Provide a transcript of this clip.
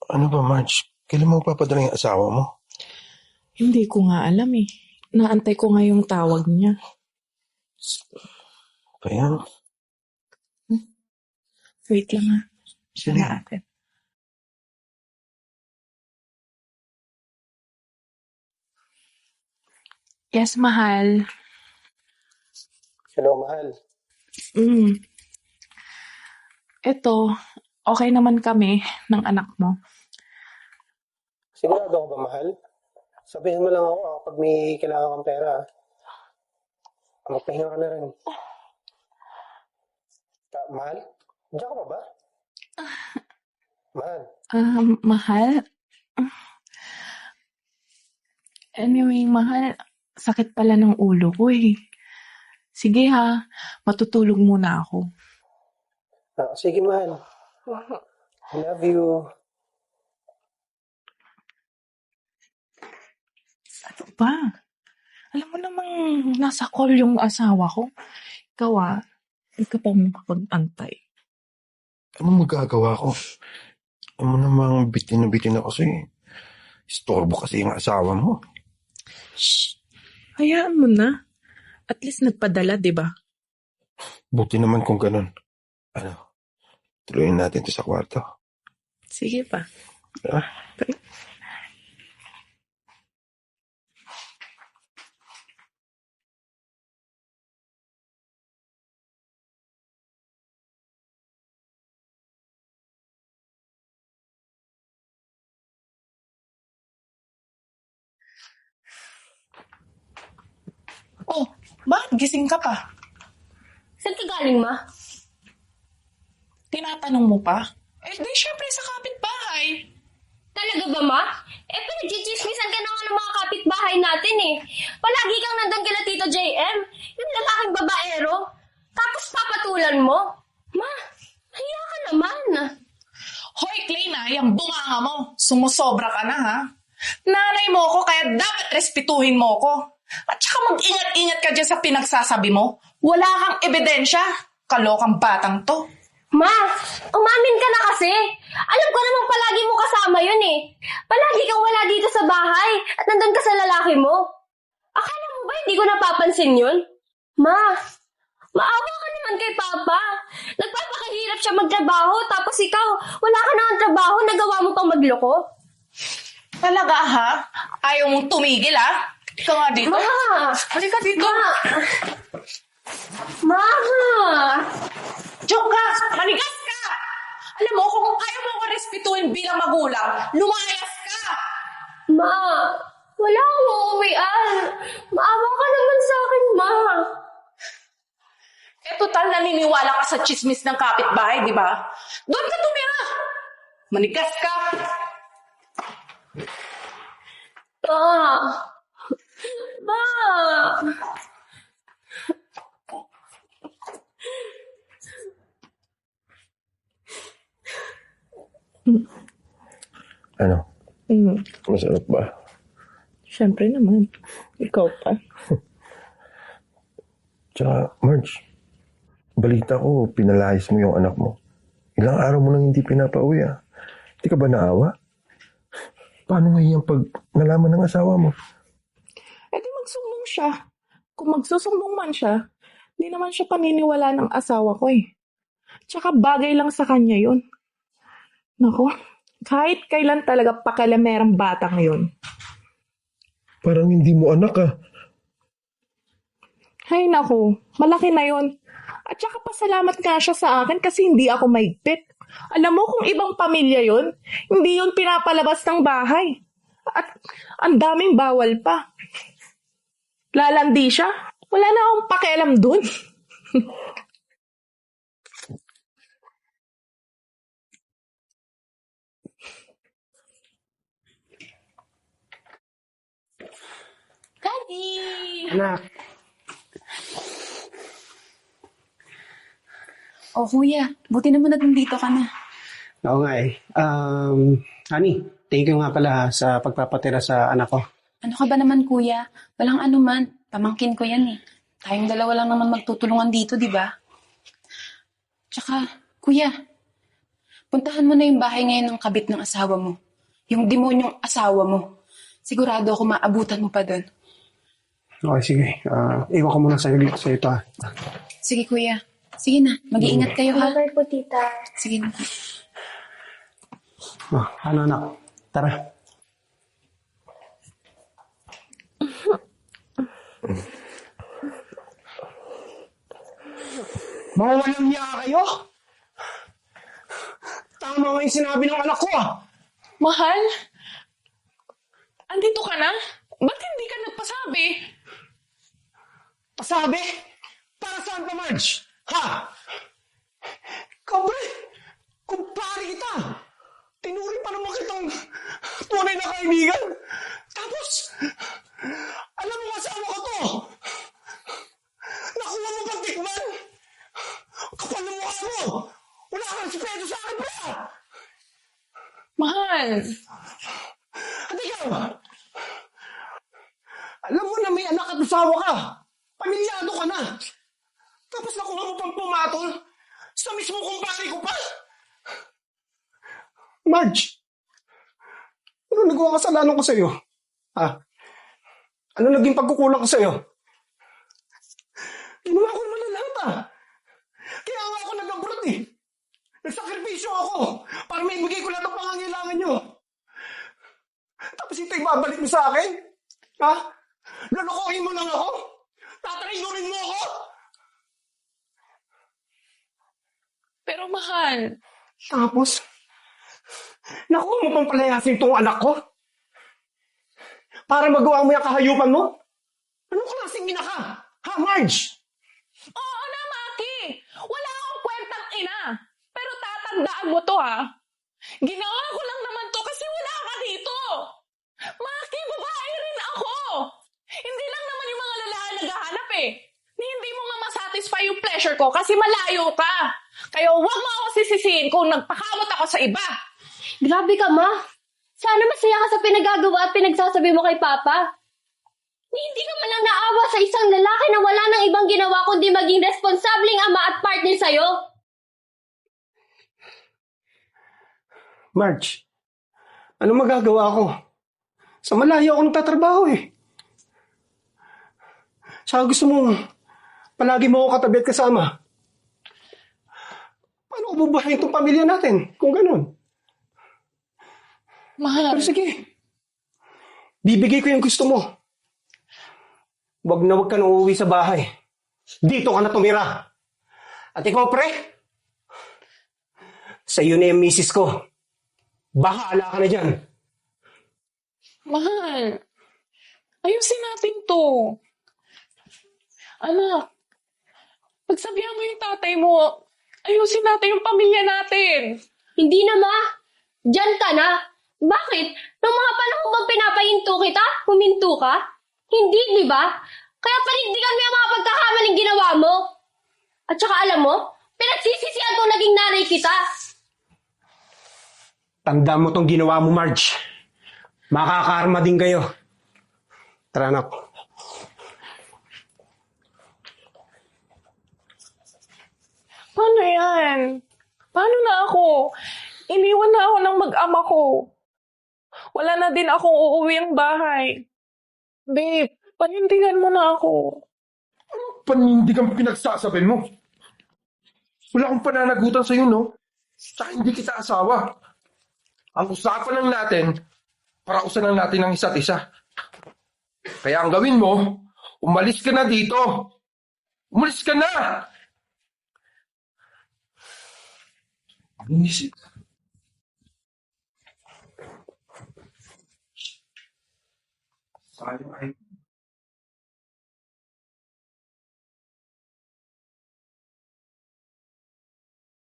Ano ba, Marge? Kailan mo papadala yung asawa mo? Hindi ko nga alam eh. Naantay ko nga yung tawag niya. Kaya, Wait lang ha. Siya Sige. na atin. Yes, mahal. Hello, mahal. Ito, okay naman kami ng anak mo. Sigurado ka ba, mahal? Sabihin mo lang ako pag may kailangan kang pera. Magpahinga ka na rin. Mahal? Diyan ka pa ba? Mahal? Mahal? Anyway, mahal, sakit pala ng ulo ko eh. Sige ha, matutulog muna ako. Sige, mahal. I love you. Ano ba? Alam mo namang nasa call yung asawa ko. Ikaw hindi ka pa makapag-antay. Anong magagawa ko? Ano namang bitin na bitin ako sa'yo. Istorbo kasi yung asawa mo. Shh! Hayaan mo na. At least nagpadala, di ba? Buti naman kung ganun. Tuloyin natin to sa kwarto. Sige pa. Ah? Oh, bakit gising ka pa? Saan ka galing, ma? Tinatanong mo pa? Eh, di syempre sa kapitbahay. Talaga ba, ma? Pinag-chismisan ka na nga ng mga kapitbahay natin eh. Palagi kang nandun kila Tito JM, yung lalaking babaero. Tapos papatulan mo. Ma, hiya ka naman. Hoy, Clayna, yung bunganga mo. Sumusobra ka na, ha? Nanay mo ko, kaya dapat respetuhin mo ko. At saka mag-ingat-ingat ka dyan sa pinagsasabi mo. Wala kang ebidensya. Kalokang batang to. Ma, umamin ka na kasi. Alam ko namang palagi mo kasama yun eh. Palagi kang wala dito sa bahay at nandun ka sa lalaki mo. Akala mo ba hindi ko napapansin yun? Ma, maawa ka naman kay Papa. Nagpapakahirap siya magtrabaho tapos ikaw, wala ka na ang trabaho, nagawa mo pang magloko. Talaga, ha? Ayaw mong tumigil, ha? Ikaw nga dito. Ma! Halika dito. Ma! Joke ka! Manigas ka! Alam mo, kung ayaw mo ko respetuhin bilang magulang, lumayas ka! Ma! Wala akong uuwian. Maawa ka naman sa akin, Ma. Eh, total naniniwala ka sa chismis ng kapitbahay, di ba? Doon ka tumira! Manigas ka! Ma! Ma! Ano? Masarap ba? Siyempre naman. Ikaw pa. Tsaka, Marge, balita ko, pinalayas mo yung anak mo. Ilang araw mo nang hindi pinapauwi, ah. Hindi ka ba naawa? Paano ngayon pag nalaman ng asawa mo? Eh di magsumbong siya. Kung magsusumbong man siya, hindi naman siya paniniwala ng asawa ko eh. Tsaka bagay lang sa kanya yun. Nako, kahit kailan talaga pakalamerang batang yun. Parang hindi mo anak, ah. Hay nako, malaki na yun. At saka pasalamat nga siya sa akin kasi hindi ako maigpit. Alam mo kung ibang pamilya yun, hindi yun pinapalabas ng bahay. At ang daming bawal pa. Lalandi siya. Wala na akong pakialam dun. Daddy! Anak. Oh, kuya. Buti naman nandito ka na. Oo nga eh. Honey, thank you nga pala sa pagpapatira sa anak ko. Ano ka ba naman, kuya? Walang ano man. Pamangkin ko yan eh. Tayong dalawa lang naman magtutulungan dito, di ba? Tsaka, kuya, puntahan mo na yung bahay ngayon ng kabit ng asawa mo. Yung demonyong asawa mo. Sigurado ako maabutan mo pa doon. Okay, sige. Iwan ko muna sa ito, ha. Sige, kuya. Sige na, mag-iingat kayo, ha? Bye po, tita. Sige na. Ano, anak? Tara. Mga walang niya kayo? Tama nga yung sinabi ng anak ko, ah. Mahal? Andito ka na? Ba't hindi ka nagpasabi? Pasabi? Para saan pa, Marge? Ha? Kabre, kumpare kita. Tinuri pa naman kitang tunay na kaibigan. Tapos, alam mo kasama ko to. Nakuha mo pang tikman. Kapal na mukha mo. Wala kang respeto sa akin, bro. Mahal. At ikaw, alam mo na may anak at asawa ka. Pamilyado ka na. Tapos nakuha mo pang pumatol sa mismo kumpare ko pa. Marge, ano nagawa kasalanan ko sa'yo? Ha? Ano naging pagkukulang ko sa'yo? Ginawa ko naman na lahat, ha? Kaya nga ako nag-abroad, eh. Nagsakripisyo ako para maibigay ko lahat ng pangangailangan nyo. Tapos ito ibabalik mo sa akin? Ha? Lalokohin mo lang ako? Tatrainurin mo ako? Pero mahal. Tapos, nakuha mo pang palayasin tong anak ko? Para magawa mo yung kahayupan mo? Anong klaseng ina ka? Ha, Marge? Oo na, Maki. Wala akong kwentang ina. Pero tatandaan mo to, ha? Ginawa ko lang naman to kasi wala ka dito. Maki, babae rin ako. Hindi lang naman yung mga lalaki naghahanap, eh. Hindi mo nga masatisfy yung pleasure ko kasi malayo ka. Kaya huwag mo ako sisisihin kung nagpakamot ako sa iba. Grabe ka, ma. Sana masaya ka sa pinagagawa at pinagsasabi mo kay Papa. Hindi ka man lang naawa sa isang lalaki na wala nang ibang ginawa kundi maging responsableng ama at partner sa'yo. Marge, ano magagawa ko? Sa malayo ako nagtatrabaho, eh. Saka gusto mong palagi mo ako katabi at kasama. Paano ko bubuhayin itong pamilya natin kung ganun? Mahal. Pero sige, bibigay ko yung gusto mo. Wag na wag ka nang uuwi sa bahay. Dito ka na tumira. At ikaw, pre, sa iyo na yung misis ko. Bahala ka na dyan. Mahal. Ayusin natin to. Anak, pagsabihan mo yung tatay mo, ayusin natin yung pamilya natin. Hindi na, ma. Diyan ka na. Bakit? Nung mga panahon bang pinapahinto kita? Huminto ka? Hindi, di ba? Kaya panindigan mo yung mga pagkakamaling ginawa mo. At saka alam mo, pinagsisisihan kong naging nanay kita. Tanda mo tong ginawa mo, Marge. Makakaarma din kayo. Tara, anak. Paano yan? Paano na ako? Iniwan na ako ng mag-ama ko. Wala na din akong uuwi ang bahay. Babe, panindigan mo na ako. Panindigan pinagsasabi mo. Wala akong pananagutan sa'yo, no? Tsaka hindi kita asawa. Ang usapan lang natin, parausan lang natin ang isa't isa. Kaya ang gawin mo, umalis ka na dito. Umalis ka na! Inisip. Sayang ay